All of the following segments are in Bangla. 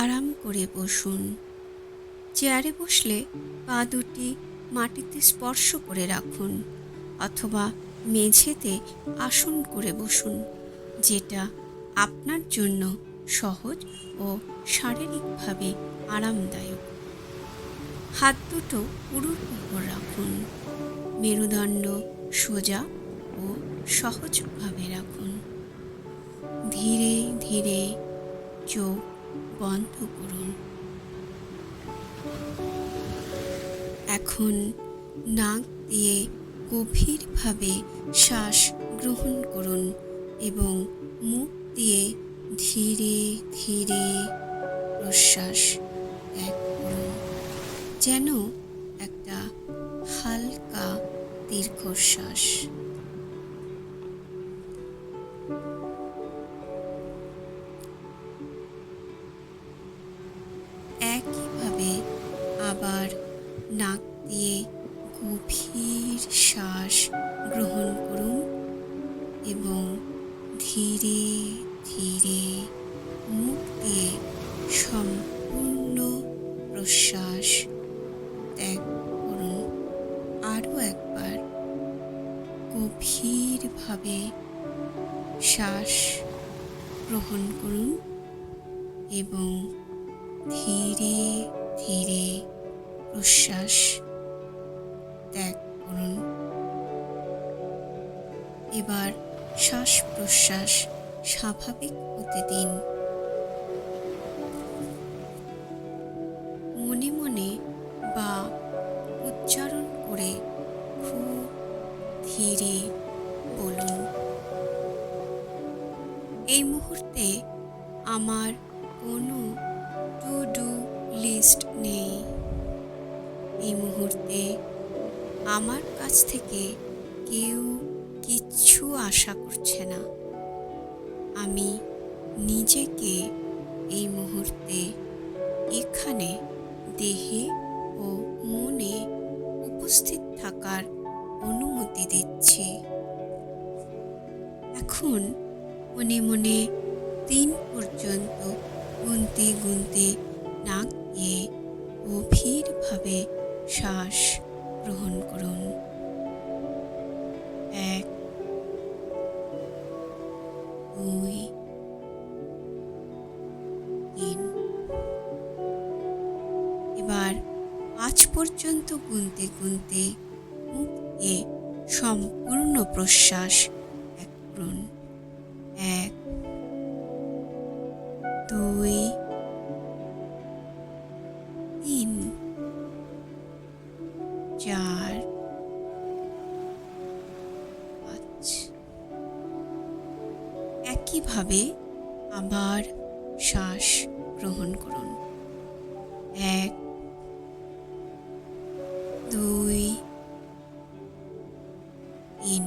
আরাম করে বসুন। চেয়ারে বসলে পা দুটি মাটিতে স্পর্শ করে রাখুন অথবা মেঝেতে আসন করে বসুন, যেটা আপনার জন্য সহজ ও শারীরিকভাবে আরামদায়ক। হাত দুটো উরুর উপর রাখুন। মেরুদণ্ড সোজা ও সহজভাবে রাখুন। ধীরে ধীরে চোখ বন্ধ করুন। এখন নাক দিয়ে গভীরভাবে শ্বাস গ্রহণ করুন এবং মুখ দিয়ে ধীরে ধীরে প্রশ্বাস ত্যাগ করুন, যেন একটা হালকা দীর্ঘশ্বাস। একইভাবে আবার নাক দিয়ে গভীর শ্বাস গ্রহণ করুন এবং ধীরে ধীরে মুখ দিয়ে সম্পূর্ণ প্রশ্বাস ত্যাগ করুন। আরও একবার গভীরভাবে শ্বাস গ্রহণ করুন এবং ধীরে ধীরে প্রশ্বাস ত্যাগ করুন। এবার শ্বাস প্রশ্বাস স্বাভাবিক হতে দিন। মনে মনে বা উচ্চারণ করে খুব ধীরে বলুন, এই মুহূর্তে আমার কোনো টু ডু লিস্ট নেই। এই মুহূর্তে আমার কাছ থেকে কেউ কিচ্ছু আশা করছে না। আমি নিজেকে এই মুহূর্তে এখানে দেহে ও মনে উপস্থিত থাকার অনুমতি দিচ্ছি। এখন মনে মনে 3 পর্যন্ত গুনতে গুনতে নাক দিয়ে গভীরভাবে শ্বাস গ্রহণ করুন। 1, 2, 3। এবার 5 পর্যন্ত গুনতে গুনতে মুখ দিয়ে সম্পূর্ণ প্রশ্বাস ত্যাগ করুন। 1, 2, 3, 4, 5। একইভাবে আবার শ্বাস গ্রহণ করুন। 1, 2, 3।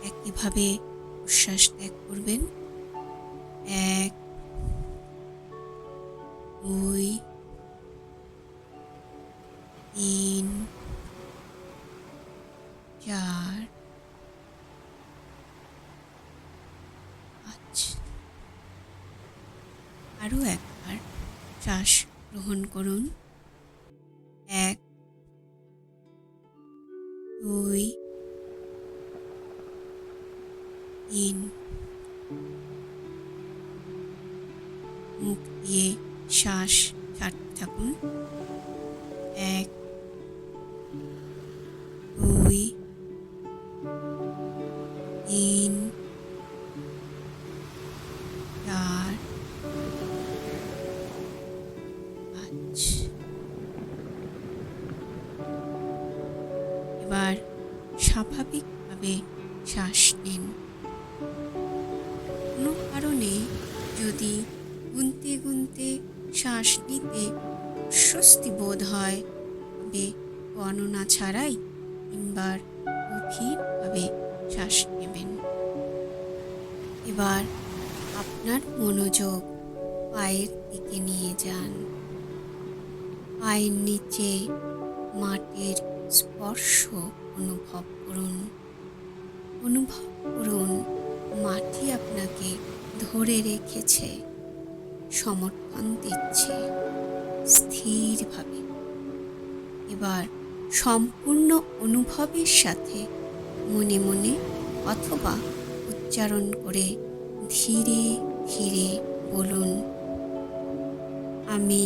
একইভাবে প্রশ্বাস ত্যাগ করবেন। 1, 2, 3, 4, 5। আরও একবার শ্বাস গ্রহণ করুন। 1, 2, 3। মুখ দিয়ে শ্বাস ছাড়তে থাকুন। 1, 2, 3, 4, 5। এবার স্বাভাবিকভাবে শ্বাস নিন। কোনো কারণে যদি গুনতে গুনতে শ্বাস নিতে অস্বস্তি বোধ হয়, তবে গণনা ছাড়াই 3 বার গভীরভাবে শ্বাস নেবেন। এবার আপনার মনোযোগ পায়ের দিকে নিয়ে যান। পায়ের নিচে মাটির স্পর্শ অনুভব করুন। অনুভব করুন মাটি আপনাকে ধরে রেখেছে সমর্থন দিচ্ছে স্থিরভাবে। এবার সম্পূর্ণ অনুভবের সাথে মনে মনে অথবা উচ্চারণ করে ধীরে ধীরে বলুন, আমি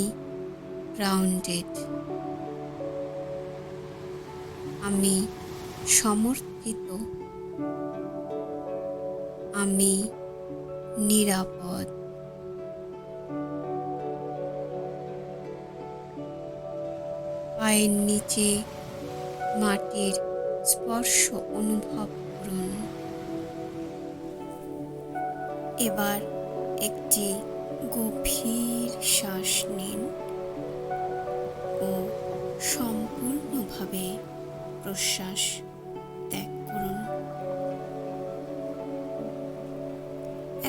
গ্রাউন্ডেড, আমি সমর্থিত, আমি নিরাপদ। পায়ের নিচে মাটির স্পর্শ অনুভব করুন। এবার একটি গভীর শ্বাস নিন ও সম্পূর্ণভাবে প্রশ্বাস ত্যাগ করুন।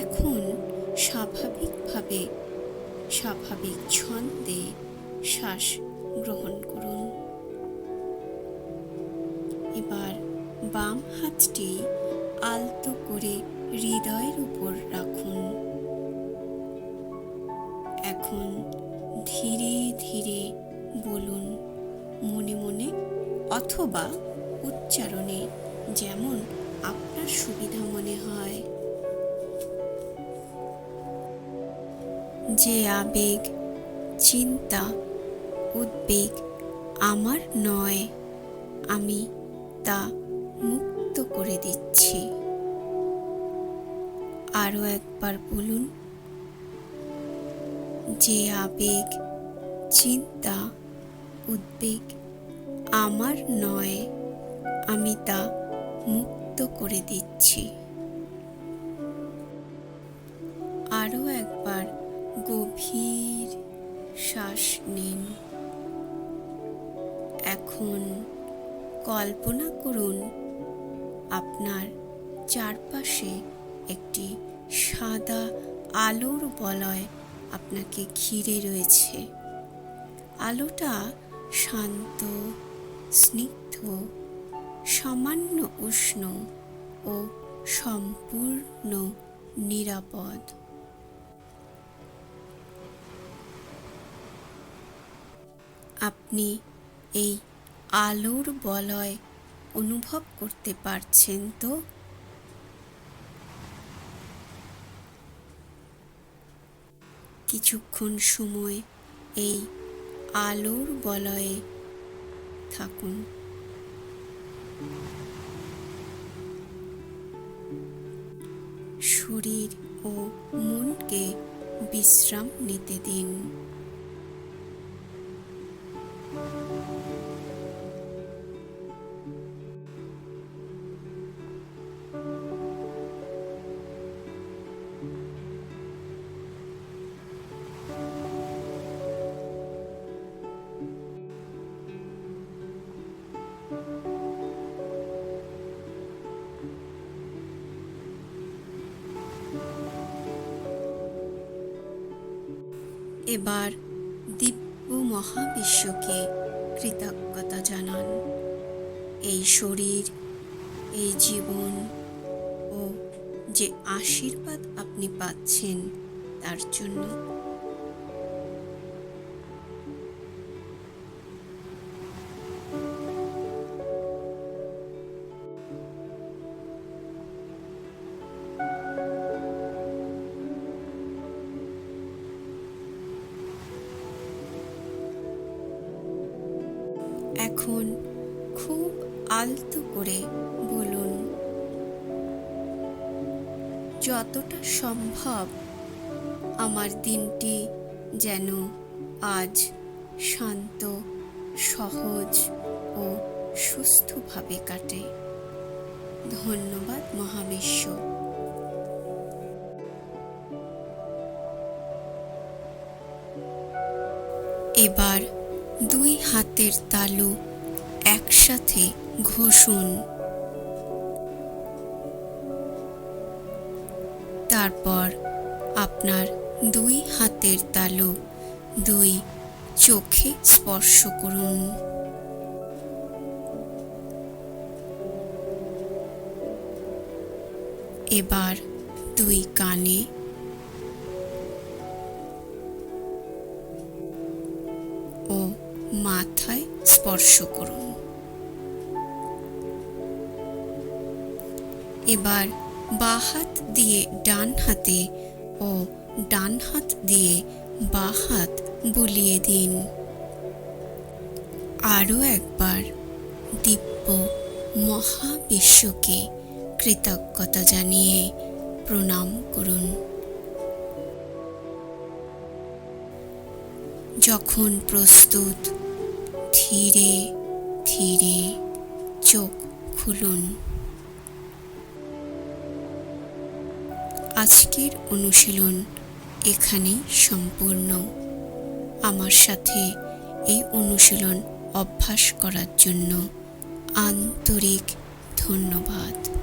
এখন স্বাভাবিকভাবে স্বাভাবিক ছন্দে শ্বাস গ্রহণ করুন। এবার বাম হাতটি আলতো করে হৃদয়ের উপর রাখুন। এখন ধীরে ধীরে বলুন, মনে মনে অথবা উচ্চারণে, যেমন আপনার সুবিধা মনে হয়। যে আবেগ, চিন্তা, উদ্বেগ আমার নয়, আমি তা মুক্ত করে দিচ্ছি। আরও একবার বলুন, যে আবেগ, চিন্তা, উদ্বেগ আমার নয়, আমি তা মুক্ত করে দিচ্ছি। আরও একবার গভীর শ্বাস নিন। এখন কল্পনা করুন, আপনার চারপাশে একটি সাদা আলোর বলয় আপনাকে ঘিরে রয়েছে। আলোটা শান্ত, স্নিগ্ধ, সামান্য উষ্ণ ও সম্পূর্ণ নিরাপদ। আপনি এই আলোর বলয় অনুভব করতে পারছেন তো? কিছুক্ষণ সময় এই আলোর বলয়ে থাকুন। শরীর ও মনকে বিশ্রাম নিতে দিন। এবার দিব্য মহাবিশ্বকে কৃতজ্ঞতা জানান। এই শরীর, এই জীবন ও যে আশীর্বাদ আপনি পাচ্ছেন তার জন্য। এখন খুব আলতো করে বলুন, যতটা সম্ভব আমার দিনটি যেন আজ শান্ত, সহজ ও সুস্থভাবে কাটে। ধন্যবাদ মহাবিশ্ব। এবার দুই হাতের তালু একসাথে ঘষুন। তারপর আপনার দুই হাতের তালু দুই চোখে স্পর্শ করুন। এবার দুই কানে, মাথায় স্পর্শ করুন। এবার বাঁ হাত দিয়ে ডান হাতে ও ডান হাত দিয়ে বাঁ হাত বুলিয়ে দিন। আরও একবার দিব্য মহাবিশ্বকে কৃতজ্ঞতা জানিয়ে প্রণাম করুন। যখন প্রস্তুত, ধীরে ধীরে চোখ খুলুন। আজকের অনুশীলন এখানেই সম্পূর্ণ। আমার সাথে এই অনুশীলন অভ্যাস করার জন্য আন্তরিক ধন্যবাদ।